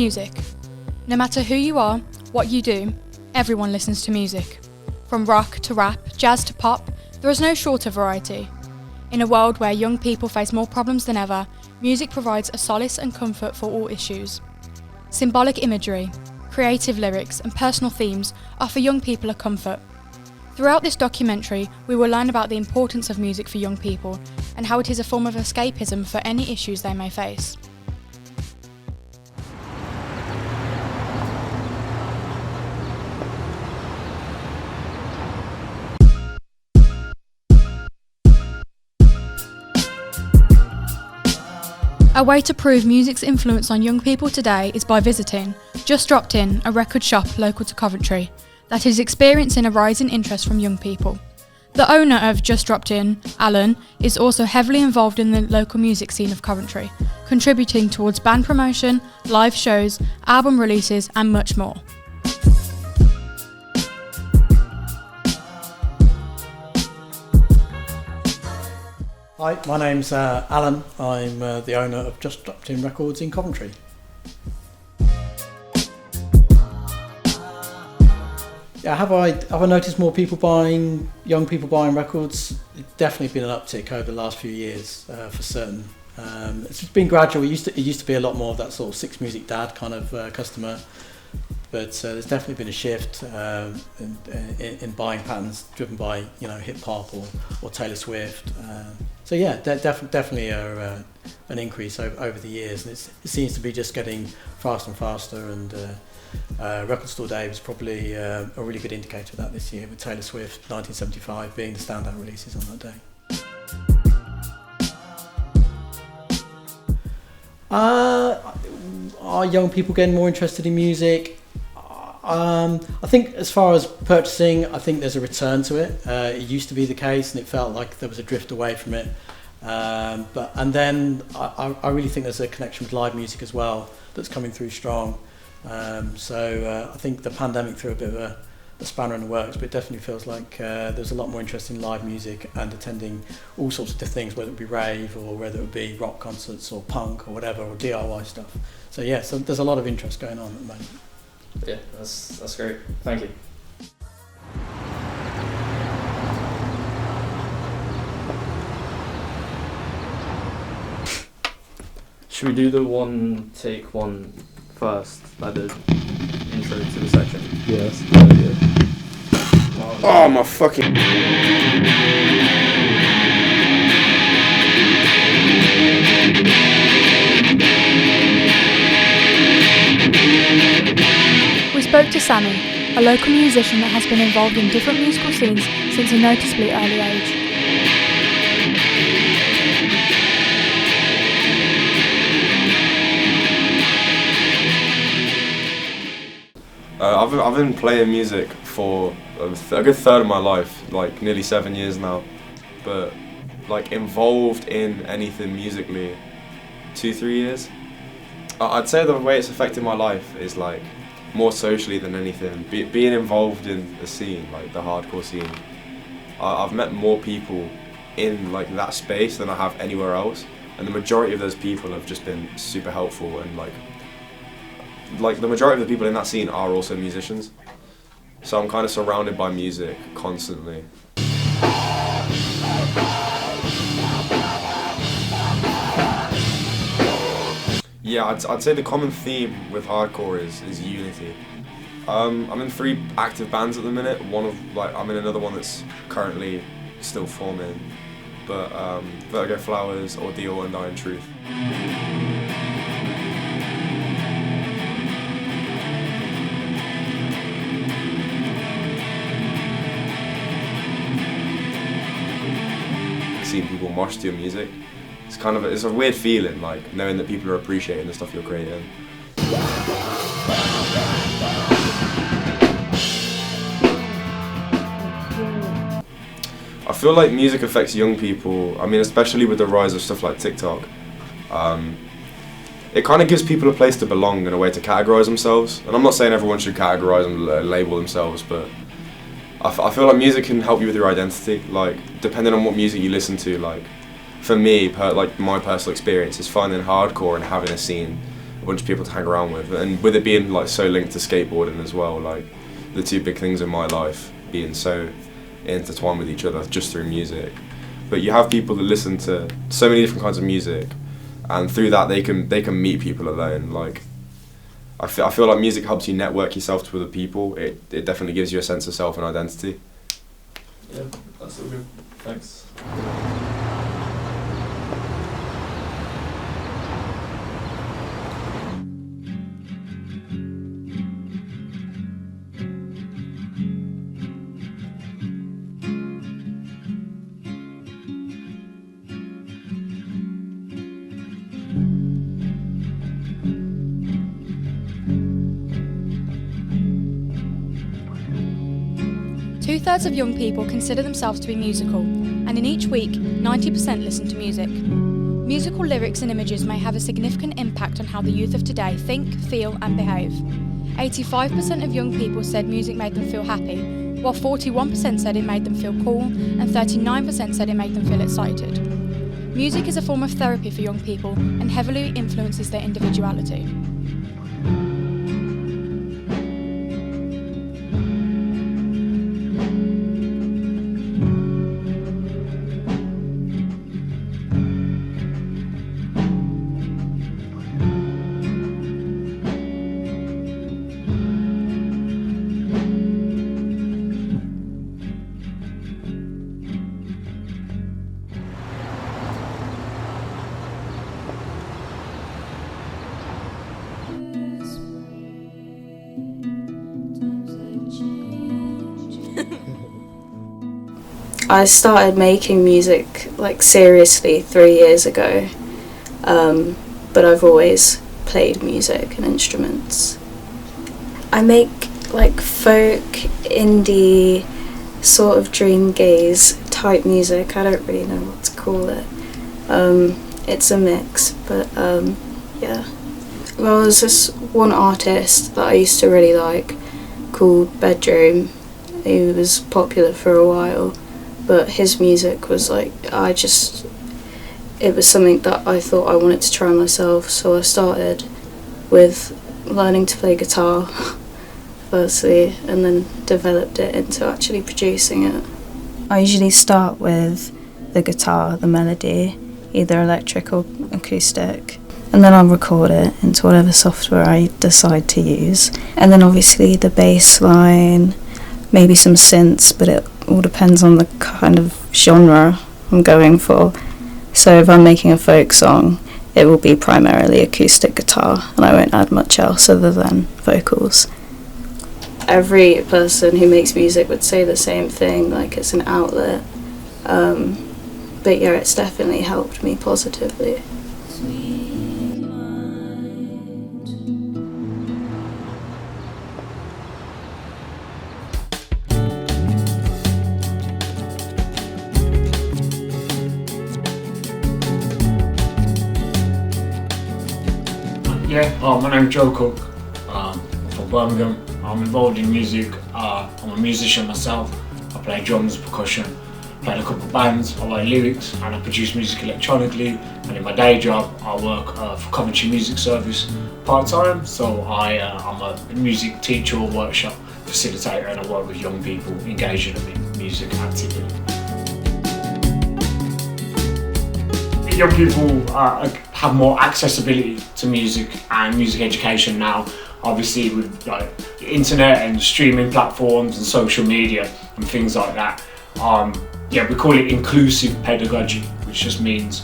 Music. No matter who you are, what you do, everyone listens to music. From rock to rap, jazz to pop, there is no shorter variety. In a world where young people face more problems than ever, music provides a solace and comfort for all issues. Symbolic imagery, creative lyrics, and personal themes offer young people a comfort. Throughout this documentary, we will learn about the importance of music for young people and how it is a form of escapism for any issues they may face. A way to prove music's influence on young people today is by visiting Just Dropped In, a record shop local to Coventry, that is experiencing a rising interest from young people. The owner of Just Dropped In, Alan, is also heavily involved in the local music scene of Coventry, contributing towards band promotion, live shows, album releases and much more. Hi, my name's Alan. I'm the owner of Just Dropped In Records in Coventry. Yeah, have I noticed more young people buying records? It's definitely been an uptick over the last few years, for certain. It's been gradual. It used to be a lot more of that sort of Six Music Dad kind of customer, but there's definitely been a shift in buying patterns driven by hip hop or Taylor Swift. So yeah, definitely an increase over the years, and it seems to be just getting faster and faster. And Record Store Day was probably a really good indicator of that this year, with Taylor Swift 1975 being the standout releases on that day. Are young people getting more interested in music? I think as far as purchasing, I think there's a return to it. It used to be the case, and it felt like there was a drift away from it. And then I really think there's a connection with live music as well that's coming through strong. So I think the pandemic threw a bit of a spanner in the works, but it definitely feels like there's a lot more interest in live music and attending all sorts of things, whether it be rave or whether it be rock concerts or punk or whatever, or DIY stuff. So yeah, so there's a lot of interest going on at the moment. Yeah, that's great. Thank you. Should we do the take one first, like the intro to the section? Yes. Oh my fucking... We spoke to Sammie, a local musician that has been involved in different musical scenes since a noticeably early age. I've been playing music for a good third of my life, like nearly 7 years now, but like involved in anything musically 2-3 years. I'd say the way it's affected my life is like more socially than anything. Being involved in the scene, like the hardcore scene, I've met more people in like that space than I have anywhere else, and the majority of those people have just been super helpful, and like the majority of the people in that scene are also musicians, so I'm kind of surrounded by music constantly. Yeah, I'd say the common theme with hardcore is unity. I'm in 3 active bands at the minute. I'm in another one that's currently still forming, but Vertigo Flowers, Ordeal, and Dying Truth. Seeing people mosh to your music, it's a weird feeling, like knowing that people are appreciating the stuff you're creating. I feel like music affects young people. I mean, especially with the rise of stuff like TikTok. It kind of gives people a place to belong and a way to categorize themselves. And I'm not saying everyone should categorize and label themselves, but I feel like music can help you with your identity. Like, depending on what music you listen to, like, for me, my personal experience is finding hardcore and having a scene a bunch of people to hang around with, and with it being like so linked to skateboarding as well, like the two big things in my life being so intertwined with each other just through music. But you have people that listen to so many different kinds of music, and through that they can meet people alone. Like I feel like music helps you network yourself to other people. It definitely gives you a sense of self and identity. Yeah, that's all good. Thanks. 2/3 of young people consider themselves to be musical, and in each week, 90% listen to music. Musical lyrics and images may have a significant impact on how the youth of today think, feel, and behave. 85% of young people said music made them feel happy, while 41% said it made them feel cool, and 39% said it made them feel excited. Music is a form of therapy for young people and heavily influences their individuality. I started making music like seriously 3 years ago, but I've always played music and instruments. I make like folk, indie, sort of dream gaze type music. I don't really know what to call it. It's a mix, but yeah. Well, there's this one artist that I used to really like called Bedroom. He was popular for a while, but his music was like, it was something that I thought I wanted to try myself, so I started with learning to play guitar firstly, and then developed it into actually producing it. I usually start with the guitar, the melody, either electric or acoustic, and then I'll record it into whatever software I decide to use. And then obviously the bass line, maybe some synths, but it all depends on the kind of genre I'm going for. So if I'm making a folk song, it will be primarily acoustic guitar, and I won't add much else other than vocals. Every person who makes music would say the same thing, like it's an outlet. But yeah, it's definitely helped me positively. My name's Joe Cook. I'm from Birmingham. I'm involved in music. I'm a musician myself. I play drums, percussion, play in a couple of bands, I write lyrics, and I produce music electronically. And in my day job, I work for Coventry Music Service part-time. So I'm a music teacher, workshop facilitator, and I work with young people, engaging them in music actively. Young people have more accessibility to music and music education now, obviously with like the internet and streaming platforms and social media and things like that. We call it inclusive pedagogy, which just means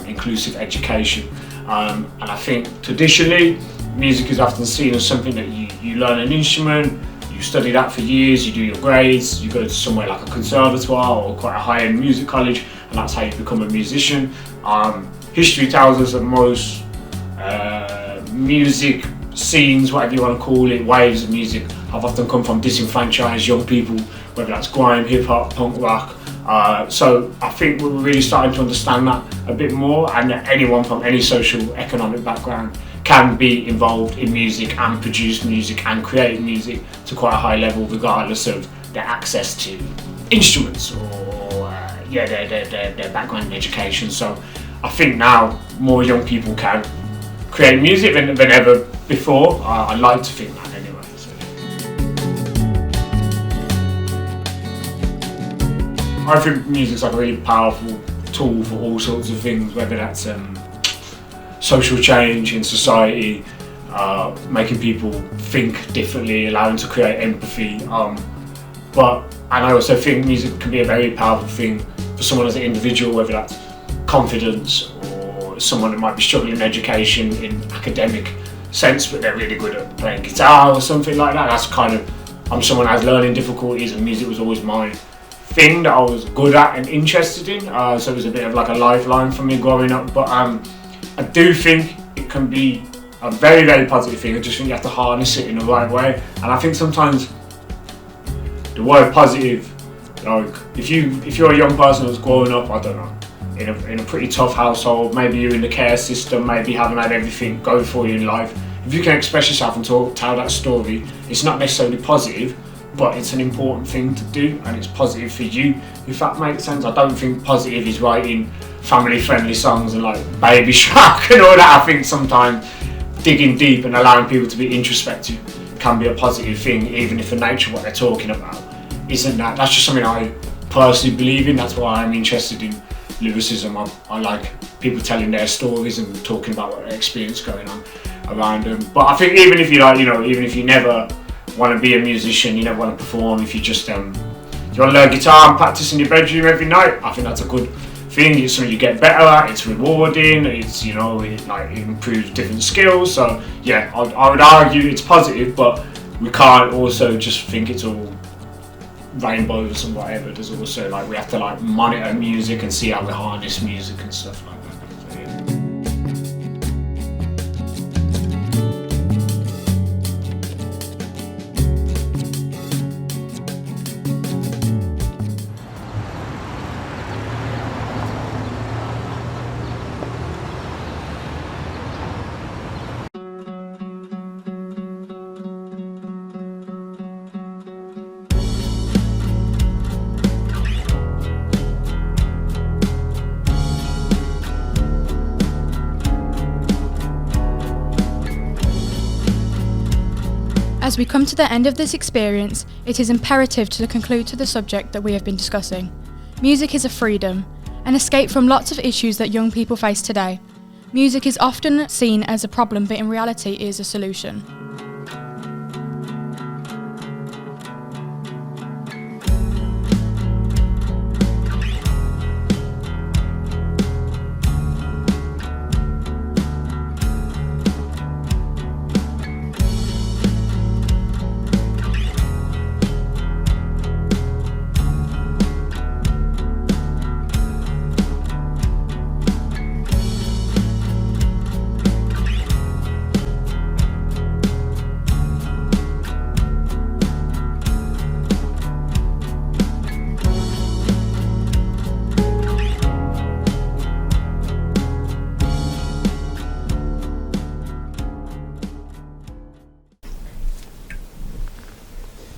inclusive education. And I think traditionally, music is often seen as something that you learn an instrument, you study that for years, you do your grades, you go to somewhere like a conservatoire or quite a high-end music college, and that's how you become a musician. History tells us that most music scenes, whatever you want to call it, waves of music, have often come from disenfranchised young people, whether that's grime, hip-hop, punk rock. So I think we're really starting to understand that a bit more, and that anyone from any social economic background can be involved in music and produce music and create music to quite a high level, regardless of their access to instruments or their background in education. So I think now more young people can create music than ever before. I like to think that anyway. So. I think music's like a really powerful tool for all sorts of things, whether that's social change in society, making people think differently, allowing to create empathy. And I also think music can be a very powerful thing for someone as an individual, whether that's confidence or someone that might be struggling in education in academic sense, but they're really good at playing guitar or something like that. That's kind of, I'm someone that has learning difficulties, and music was always my thing that I was good at and interested in. So it was a bit of like a lifeline for me growing up. But I do think it can be a very, very positive thing. I just think you have to harness it in the right way. And I think sometimes the word positive, like if you're a young person that's growing up, I don't know, in a pretty tough household, maybe you're in the care system, maybe you haven't had everything go for you in life. If you can express yourself and tell that story, it's not necessarily positive, but it's an important thing to do, and it's positive for you, if that makes sense. I don't think positive is writing family-friendly songs and like Baby Shark and all that. I think sometimes digging deep and allowing people to be introspective can be a positive thing, even if the nature of what they're talking about isn't that. That's just something I personally believe in. That's why I'm interested in lyricism. I like people telling their stories and talking about what their experience going on around them. But I think even if you like, even if you never want to be a musician, you never want to perform, if you just you want to learn guitar and practice in your bedroom every night, I think that's a good thing. It's something you get better at, it's rewarding, it's it improves different skills. So yeah, I would argue it's positive, but we can't also just think it's all rainbows and whatever. There's also like, we have to like monitor music and see how we harness music and stuff like that. So, yeah. As we come to the end of this experience, it is imperative to conclude to the subject that we have been discussing. Music is a freedom, an escape from lots of issues that young people face today. Music is often seen as a problem, but in reality is a solution.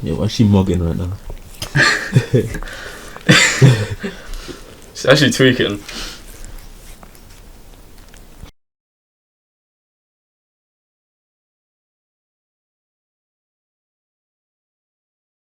Yeah, why's she mugging right now? She's actually tweaking.